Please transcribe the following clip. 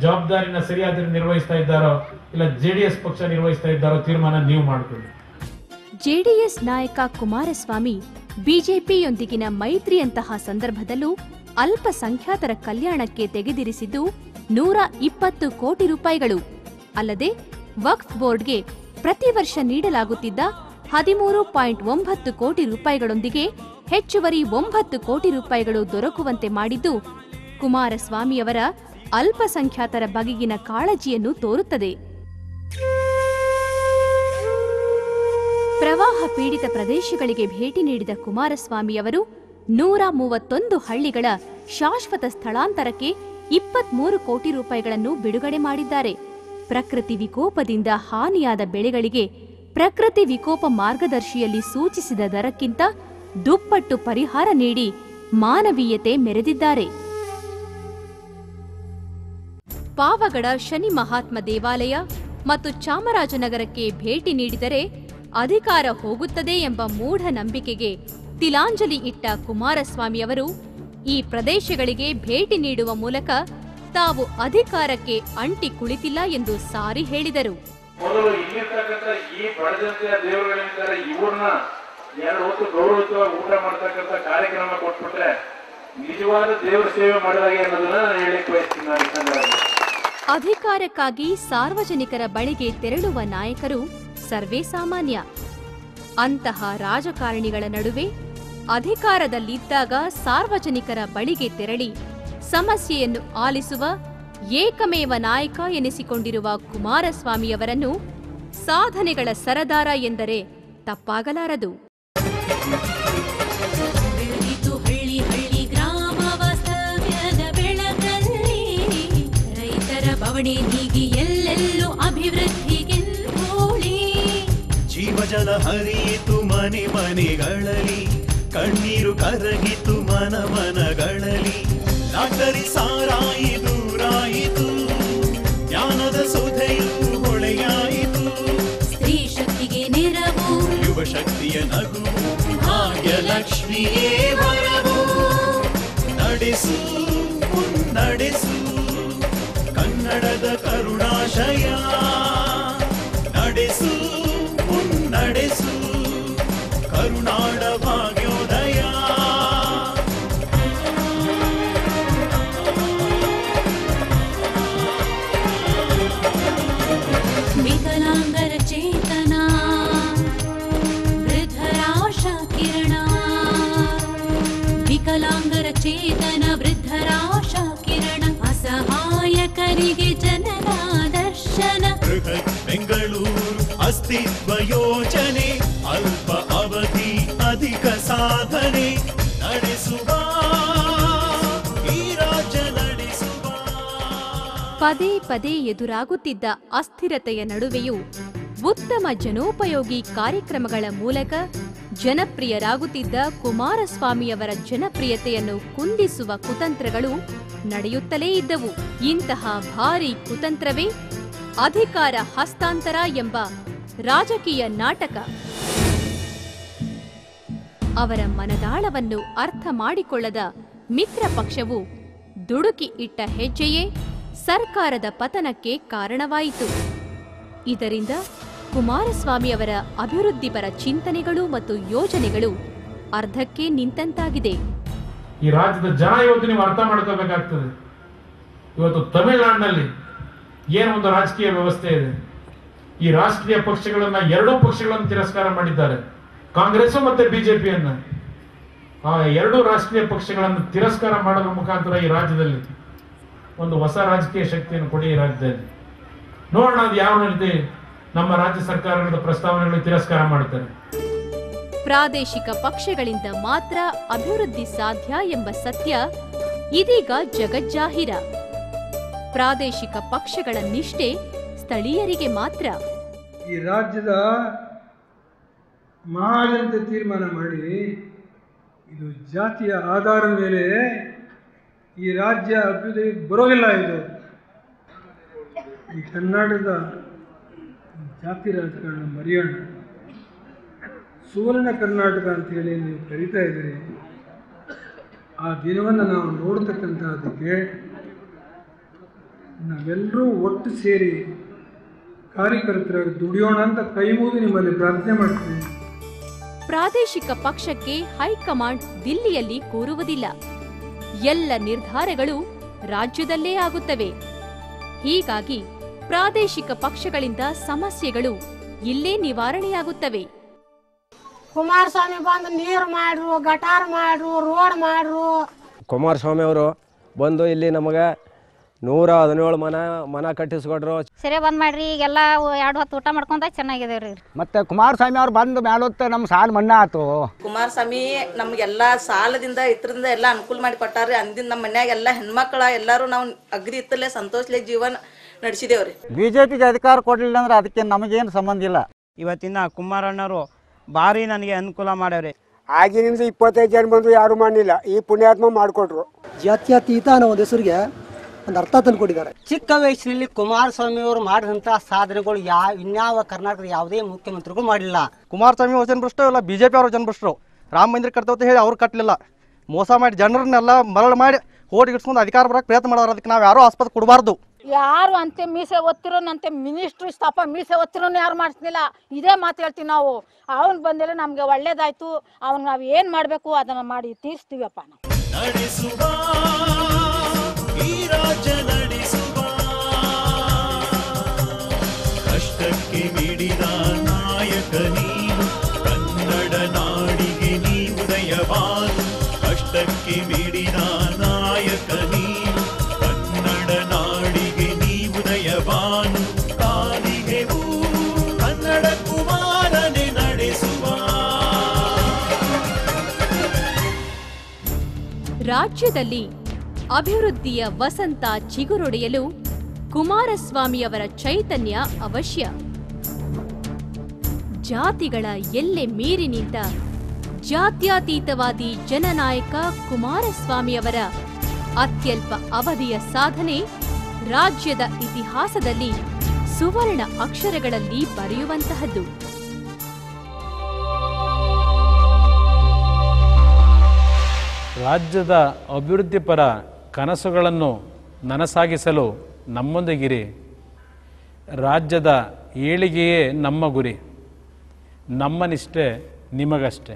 ಜವಾಬ್ದಾರಿನ ಸರಿಯಾದ ನಿರ್ವಹಿಸ್ತಾ ಇದ್ದಾರೋ ಇಲ್ಲ ಜೆಡಿಎಸ್ ಪಕ್ಷ ನಿರ್ವಹಿಸ್ತಾ ಇದ್ದಾರೋ ತೀರ್ಮಾನ ನೀವು ಮಾಡಿಕೊಳ್ಳಿ. ಜೆಡಿಎಸ್ ನಾಯಕ ಕುಮಾರಸ್ವಾಮಿ ಬಿಜೆಪಿಯೊಂದಿಗಿನ ಮೈತ್ರಿಯಂತಹ ಸಂದರ್ಭದಲ್ಲೂ ಅಲ್ಪಸಂಖ್ಯಾತರ ಕಲ್ಯಾಣಕ್ಕೆ ತೆಗೆದಿರಿಸಿದ್ದು 120 ಕೋಟಿ ರೂಪಾಯಿಗಳು. ಅಲ್ಲದೆ ವಕ್ಫ್ ಬೋರ್ಡ್ಗೆ ಪ್ರತಿ ವರ್ಷ ನೀಡಲಾಗುತ್ತಿದ್ದ 13.9 ಕೋಟಿ ರೂಪಾಯಿಗಳೊಂದಿಗೆ ಹೆಚ್ಚುವರಿ 9 ಕೋಟಿ ರೂಪಾಯಿಗಳು ದೊರಕುವಂತೆ ಮಾಡಿದ್ದು ಕುಮಾರಸ್ವಾಮಿಯವರ ಅಲ್ಪಸಂಖ್ಯಾತರ ಬಗೆಗಿನ ಕಾಳಜಿಯನ್ನು ತೋರುತ್ತದೆ. ಪ್ರವಾಹ ಪೀಡಿತ ಪ್ರದೇಶಗಳಿಗೆ ಭೇಟಿ ನೀಡಿದ ಕುಮಾರಸ್ವಾಮಿಯವರು 131 ಹಳ್ಳಿಗಳ ಶಾಶ್ವತ ಸ್ಥಳಾಂತರಕ್ಕೆ 23 ಕೋಟಿ ರೂಪಾಯಿಗಳನ್ನು ಬಿಡುಗಡೆ ಮಾಡಿದ್ದಾರೆ. ಪ್ರಕೃತಿ ವಿಕೋಪದಿಂದ ಹಾನಿಯಾದ ಬೆಳೆಗಳಿಗೆ ಪ್ರಕೃತಿ ವಿಕೋಪ ಮಾರ್ಗದರ್ಶಿಯಲ್ಲಿ ಸೂಚಿಸಿದ ದರಕ್ಕಿಂತ ದುಪ್ಪಟ್ಟು ಪರಿಹಾರ ನೀಡಿ ಮಾನವೀಯತೆ ಮೆರೆದಿದ್ದಾರೆ. ಪಾವಗಡ ಶನಿ ಮಹಾತ್ಮ ದೇವಾಲಯ ಮತ್ತು ಚಾಮರಾಜನಗರಕ್ಕೆ ಭೇಟಿ ನೀಡಿದರೆ ಅಧಿಕಾರ ಹೋಗುತ್ತದೆ ಎಂಬ ಮೂಢನಂಬಿಕೆಗೆ ತಿಲಾಂಜಲಿ ಇಟ್ಟ ಕುಮಾರಸ್ವಾಮಿಯವರು ಈ ಪ್ರದೇಶಗಳಿಗೆ ಭೇಟಿ ನೀಡುವ ಮೂಲಕ ತಾವು ಅಧಿಕಾರಕ್ಕೆ ಅಂಟಿ ಕುಳಿತಿಲ್ಲ ಎಂದು ಸಾರಿ ಹೇಳಿದರು. ಮೊದಲು ಇಲ್ಲಿರ್ತಕ್ಕಂಥ ಈ ಬಡಜನತೆಯ ದೇವರುಗಳಿದ್ದಾರೆ, ಇವ್ರನ್ನ 2 ಹೊತ್ತು ಗೌರವಯುತವಾಗಿ ಊಟ ಮಾಡ್ತಕ್ಕಂಥ ಕಾರ್ಯಕ್ರಮ ಕೊಟ್ಬಿಟ್ರೆ ನಿಜವಾದ ದೇವರ ಸೇವೆ ಮಾಡಿದಾಗೆ ಅನ್ನೋದನ್ನ ನಾನು ಹೇಳಿಕ್ಕೆ ಬಯಸ್ತೀನಿ. ಅಧಿಕಾರಕ್ಕಾಗಿ ಸಾರ್ವಜನಿಕರ ಬಳಿಗೆ ತೆರಳುವ ನಾಯಕರು ಸರ್ವೇ ಸಾಮಾನ್ಯ. ಅಂತಹ ರಾಜಕಾರಣಿಗಳ ನಡುವೆ ಅಧಿಕಾರದಲ್ಲಿದ್ದಾಗ ಸಾರ್ವಜನಿಕರ ಬಳಿಗೆ ತೆರಳಿ ಸಮಸ್ಯೆಯನ್ನು ಆಲಿಸುವ ಏಕಮೇವ ನಾಯಕ ಎನಿಸಿಕೊಂಡಿರುವ ಕುಮಾರಸ್ವಾಮಿಯವರನ್ನು ಸಾಧನೆಗಳ ಸರದಾರ ಎಂದರೆ ತಪ್ಪಾಗಲಾರದು. ಹಳ್ಳಿ ಹಳ್ಳಿ ಗ್ರಾಮ ವಾಸ್ತವ್ಯದ ಬೆಳಕಲ್ಲಿ ರೈತರ ಬವಣೆ ನೀಗಿ ಎಲ್ಲೆಲ್ಲೂ ಅಭಿವೃದ್ಧಿಗೆಂದೋಳಿ ಜೀವಜಲ ಹರಿಯಿತು ಮನೆ ಮನೆಗಳಲ್ಲಿ, ಕಣ್ಣೀರು ಕರಗಿತು ಮನ ಮನಗಳಲ್ಲಿ, ಲಾಟರಿ ಸಾರಾಯಿ ದೂರಾಯಿತು, ಜ್ಞಾನದ ಸುಧೆಯು ಹೊಳೆಯಾಯಿತು, ಸ್ತ್ರೀ ಶಕ್ತಿಗೆ ನೆರವು, ಯುವ ಶಕ್ತಿಯ ನಗು, ಭಾಗ್ಯಲಕ್ಷ್ಮಿಯೇ ವರವು, ನಡೆಸು ಮುನ್ನಡೆಸು ಕನ್ನಡದ ಕರುಣಾಶಯ, ನಡೆಸು ಮುನ್ನಡೆಸು ಕರುನಾಡ ಭಾಗ್ಯೋದಯ. ವಿಕಲಾಂಗರ ಚೇತನ, ವೃದ್ಧರ ಆಶಾ ಕಿರಣ, ವಿಕಲಾಂಗರ ಚೇತನ ವೃದ್ಧರ ಆಶಾ ಕಿರಣ, ಅಸಹಾಯಕರಿಗೆ ಜನರ ದರ್ಶನ, ಬೃಹತ್ ಬೆಂಗಳೂರು ಅಸ್ತಿತ್ವ ಯೋಜನೆ, ಅಲ್ಪ ಅವಧಿ ಅಧಿಕ ಸಾಧನೆ ನಡೆಸುವ ಈ ರಾಜ್ಯ ನಡೆಸುವ. ಪದೇ ಪದೇ ಎದುರಾಗುತ್ತಿದ್ದ ಅಸ್ಥಿರತೆಯ ನಡುವೆಯೂ ಉತ್ತಮ ಜನೋಪಯೋಗಿ ಕಾರ್ಯಕ್ರಮಗಳ ಮೂಲಕ ಜನಪ್ರಿಯರಾಗುತ್ತಿದ್ದ ಕುಮಾರಸ್ವಾಮಿಯವರ ಜನಪ್ರಿಯತೆಯನ್ನು ಕುಂದಿಸುವ ಕುತಂತ್ರಗಳು ನಡೆಯುತ್ತಲೇ ಇದ್ದವು. ಇಂತಹ ಭಾರೀ ಕುತಂತ್ರವೇ ಅಧಿಕಾರ ಹಸ್ತಾಂತರ ಎಂಬ ರಾಜಕೀಯ ನಾಟಕ. ಅವರ ಮನದಾಳವನ್ನು ಅರ್ಥ ಮಾಡಿಕೊಳ್ಳದ ಮಿತ್ರ ಪಕ್ಷವು ದುಡುಕಿ ಇಟ್ಟ ಹೆಜ್ಜೆಯೇ ಸರ್ಕಾರದ ಪತನಕ್ಕೆ ಕಾರಣವಾಯಿತು. ಇದರಿಂದ ಕುಮಾರಸ್ವಾಮಿಯವರ ಅಭಿವೃದ್ಧಿಪರ ಚಿಂತನೆಗಳು ಮತ್ತು ಯೋಜನೆಗಳು ಅರ್ಧಕ್ಕೆ ನಿಂತಂತಾಗಿದೆ. ಈ ರಾಜ್ಯದ ಜನ ಇವತ್ತು ನೀವು ಅರ್ಥ ಮಾಡ್ಕೋಬೇಕಾಗ್ತದೆ. ಇವತ್ತು ತಮಿಳುನಾಡಿನಲ್ಲಿ ಏನೊಂದು ರಾಜಕೀಯ ವ್ಯವಸ್ಥೆ ಇದೆ. ಈ ರಾಷ್ಟ್ರೀಯ ಪಕ್ಷಗಳನ್ನ 2 ಪಕ್ಷಗಳನ್ನು ತಿರಸ್ಕಾರ ಮಾಡಿದ್ದಾರೆ, ಕಾಂಗ್ರೆಸ್ ಮತ್ತೆ ಬಿಜೆಪಿಯನ್ನ. ಆ 2 ರಾಷ್ಟ್ರೀಯ ಪಕ್ಷಗಳನ್ನು ತಿರಸ್ಕಾರ ಮಾಡೋದ್ರ ಮುಖಾಂತರ ಈ ರಾಜ್ಯದಲ್ಲಿ ಒಂದು ಹೊಸ ರಾಜಕೀಯ ಶಕ್ತಿಯನ್ನು ಕೊಡಿ. ಈ ರಾಜ್ಯದಲ್ಲಿ ನೋಡೋಣ ಅದು ಯಾವ ರೀತಿ ನಮ್ಮ ರಾಜ್ಯ ಸರ್ಕಾರಗಳ ಪ್ರಸ್ತಾವನೆಗಳು ತಿರಸ್ಕಾರ ಮಾಡುತ್ತಾರೆ. ಪ್ರಾದೇಶಿಕ ಪಕ್ಷಗಳಿಂದ ಮಾತ್ರ ಅಭಿವೃದ್ಧಿ ಸಾಧ್ಯ ಎಂಬ ಸತ್ಯ ಇದೀಗ ಜಗಜ್ಜಾಹಿರ. ಪ್ರಾದೇಶಿಕ ಪಕ್ಷಗಳ ನಿಷ್ಠೆ ಸ್ಥಳೀಯರಿಗೆ ಮಾತ್ರ. ಈ ರಾಜ್ಯದ ಮಹಾಜನತೆ ತೀರ್ಮಾನ ಮಾಡಿ ಇದು ಜಾತಿಯ ಆಧಾರದ ಮೇಲೆ ಈ ರಾಜ್ಯ ಅಭ್ಯುದಯ ಬರೋದಿಲ್ಲ. ಇದು ಈ ಕರ್ನಾಟಕದ ಜಾತಿ ರಾಜಕಾರಣ ಮರೆಯೋಣ. ಸುವರ್ಣ ಕರ್ನಾಟಕ ಅಂತೇಳಿ ನೀವು ಕರೀತಾ ಇದ್ದೀರಿ. ಆ ದಿನವನ್ನು ನಾವು ನೋಡ್ತಕ್ಕಂಥದ್ದಕ್ಕೆ ನಾವೆಲ್ಲರೂ ಒಟ್ಟು ಸೇರಿ ಕಾರ್ಯಕರ್ತರಾಗಿ ದುಡಿಯೋಣ ಅಂತ ಕೈ ಮುಗಿದು ನಿಮ್ಮಲ್ಲಿ ಪ್ರಾರ್ಥನೆ ಮಾಡ್ತೀವಿ. ಪ್ರಾದೇಶಿಕ ಪಕ್ಷಕ್ಕೆ ಹೈಕಮಾಂಡ್ ದಿಲ್ಲಿಯಲ್ಲಿ ಕೂರುವುದಿಲ್ಲ. ಎಲ್ಲ ನಿರ್ಧಾರಗಳು ರಾಜ್ಯದಲ್ಲೇ ಆಗುತ್ತವೆ. ಹೀಗಾಗಿ ಪ್ರಾದೇಶಿಕ ಪಕ್ಷಗಳಿಂದ ಸಮಸ್ಯೆಗಳು ಇಲ್ಲೇ ನಿವಾರಣೆಯಾಗುತ್ತವೆ. ಕುಮಾರಸ್ವಾಮಿ ಬಂದು ನೀರು ಮಾಡ್ರು, ಗಟಾರ್ ಮಾಡ್ರು, ರೋಡ್ ಮಾಡ್ರು. ಕುಮಾರಸ್ವಾಮಿ ಅವರು ಬಂದು ಇಲ್ಲಿ ನಮಗೆ 117 ಮನ ಕಟ್ಟಿಸ್ಕೊಟ್ರು. ಸರಿ ಬಂದ್ ಮಾಡ್ರಿ, ಈಗೆಲ್ಲ 2 ಹೊತ್ತು ಊಟ ಮಾಡ್ಕೊಂತ ಚೆನ್ನಾಗಿದೇವ್ರಿ. ಮತ್ತೆ ಕುಮಾರಸ್ವಾಮಿ ಅವ್ರು ಬಂದು ಮೇಲೊತ್ತ ನಮ್ಮ ಸಾಲ ಮನ್ನಾ ಆತು. ಕುಮಾರಸ್ವಾಮಿ ನಮ್ಗೆಲ್ಲ ಸಾಲದಿಂದ ಇತರಿಂದ ಎಲ್ಲ ಅನುಕೂಲ ಮಾಡಿ ಕೊಟ್ಟಾರ್ರಿ. ಅಂದಿನ ನಮ್ಮ ಮನ್ಯಾಗ ಎಲ್ಲ ಹೆಣ್ಮಕ್ಳ ಎಲ್ಲರೂ ನಾವು ಅಗದಿ ಇತ್ತಲ್ಲೇ ಸಂತೋಷಲೆ ಜೀವನ ನಡೆಸಿದೇವ್ರಿ. ಬಿಜೆಪಿಗೆ ಅಧಿಕಾರ ಕೊಡಲಿಲ್ಲ ಅಂದ್ರೆ ಅದಕ್ಕೆ ನಮಗೇನು ಸಂಬಂಧ ಇಲ್ಲ. ಇವತ್ತಿನ ಕುಮಾರಣ್ಣವರು ಭಾರಿ ನನಗೆ ಅನುಕೂಲ ಮಾಡ್ಯಾವ್ರಿ. ಆಗಿನಿಂದ 25 ಜನ ಬಂದು ಯಾರು ಮಾಡಲಿಲ್ಲ, ಈ ಪುಣ್ಯಾತ್ಮ ಮಾಡಿಕೊಟ್ರು. ಜಾತ್ಯತೀತ ಅನ್ನೋ ಒಂದು ಹೆಸರಿಗೆ ಒಂದು ಅರ್ಥ ತಂದುಕೊಟ್ಟಿದ್ದಾರೆ. ಚಿಕ್ಕ ವಯಸ್ಸಿನಲ್ಲಿ ಕುಮಾರಸ್ವಾಮಿ ಅವರು ಮಾಡಿದಂಥ ಸಾಧನೆಗಳು ಇನ್ಯಾವ ಕರ್ನಾಟಕದ ಯಾವುದೇ ಮುಖ್ಯಮಂತ್ರಿಗಳು ಮಾಡಿಲ್ಲ. ಕುಮಾರಸ್ವಾಮಿ ಅವ್ರ ಜನಭ್ರಷ್ಟು ಇಲ್ಲ, ಬಿಜೆಪಿ ಅವ್ರ ಜನಭ್ರಷ್ಟರು. ರಾಮ ಮಂದಿರ ಕಟ್ತೇವೆ ಹೇಳಿ ಅವ್ರು ಕಟ್ಟಲಿಲ್ಲ, ಮೋಸ ಮಾಡಿ ಜನರನ್ನೆಲ್ಲ ಮರಳು ಮಾಡಿ ಓಟಿಗಿಡ್ಸ್ಕೊಂಡು ಅಧಿಕಾರ ಬರೋಕೆ ಪ್ರಯತ್ನ ಮಾಡೋರು. ಅದಕ್ಕೆ ನಾವು ಯಾರೂ ಆಸ್ಪತ್ರೆ ಕೊಡಬಾರ್ದು. ಯಾರು ಅಂತೆ ಮೀಸೆ ಒತ್ತಿರೋನಂತೆ ಮಿನಿಸ್ಟ್ರು ಸ್ಥಾಪ ಮೀಸೆ ಒತ್ತಿರೋನು ಯಾರು ಮಾಡಿಸ್ಲಿಲ್ಲ. ಇದೇ ಮಾತು ಹೇಳ್ತೀವಿ ನಾವು. ಅವನು ಬಂದಿಲ್ಲ ನಮ್ಗೆ ಒಳ್ಳೇದಾಯ್ತು, ಅವ್ನು ನಾವು ಏನು ಮಾಡಬೇಕು ಅದನ್ನ ಮಾಡಿ ತೀರಿಸ್ತೀವಪ್ಪ. ನಡೆಸುವ ಈ ರಾಜ್ಯ ನಡೆಸುವ, ಕಷ್ಟಕ್ಕೆ ಮಿಡಿದ ನಾಯಕ ನೀನು, ಕನ್ನಡ ನಾಡಿಗೆ ನೀ ಉದಯವಾನು. ಕಷ್ಟಕ್ಕೆ ಮಿಡಿದ ನಾಯಕ ನೀನು, ಕನ್ನಡ ನಾಡಿಗೆ ನೀ ಉದಯವಾನು. ಕಾಲಿಗೆವು ಕನ್ನಡ ಕುಮಾರನೆ ನಡೆಸುವ. ರಾಜ್ಯದಲ್ಲಿ ಅಭಿವೃದ್ಧಿಯ ವಸಂತ ಚಿಗುರೊಡೆಯಲು ಕುಮಾರಸ್ವಾಮಿಯವರ ಚೈತನ್ಯ ಅವಶ್ಯ. ಜಾತಿಗಳ ಎಲ್ಲೆ ಮೀರಿ ನಿಂತ ಜಾತ್ಯತೀತವಾದಿ ಜನನಾಯಕ ಕುಮಾರಸ್ವಾಮಿಯವರ ಅತ್ಯಲ್ಪ ಅವಧಿಯ ಸಾಧನೆ ರಾಜ್ಯದ ಇತಿಹಾಸದಲ್ಲಿ ಸುವರ್ಣ ಅಕ್ಷರಗಳಲ್ಲಿ ಬರೆಯುವಂತಹದ್ದು. ರಾಜ್ಯದ ಅಭಿವೃದ್ಧಿಪರ ಕನಸುಗಳನ್ನು ನನಸಾಗಿಸಲು ನಮ್ಮೊಂದಿಗಿರಿ. ರಾಜ್ಯದ ಏಳಿಗೆಯೇ ನಮ್ಮ ಗುರಿ. ನಮ್ಮ ನಿಷ್ಠೆ ನಿಮಗಷ್ಟೇ.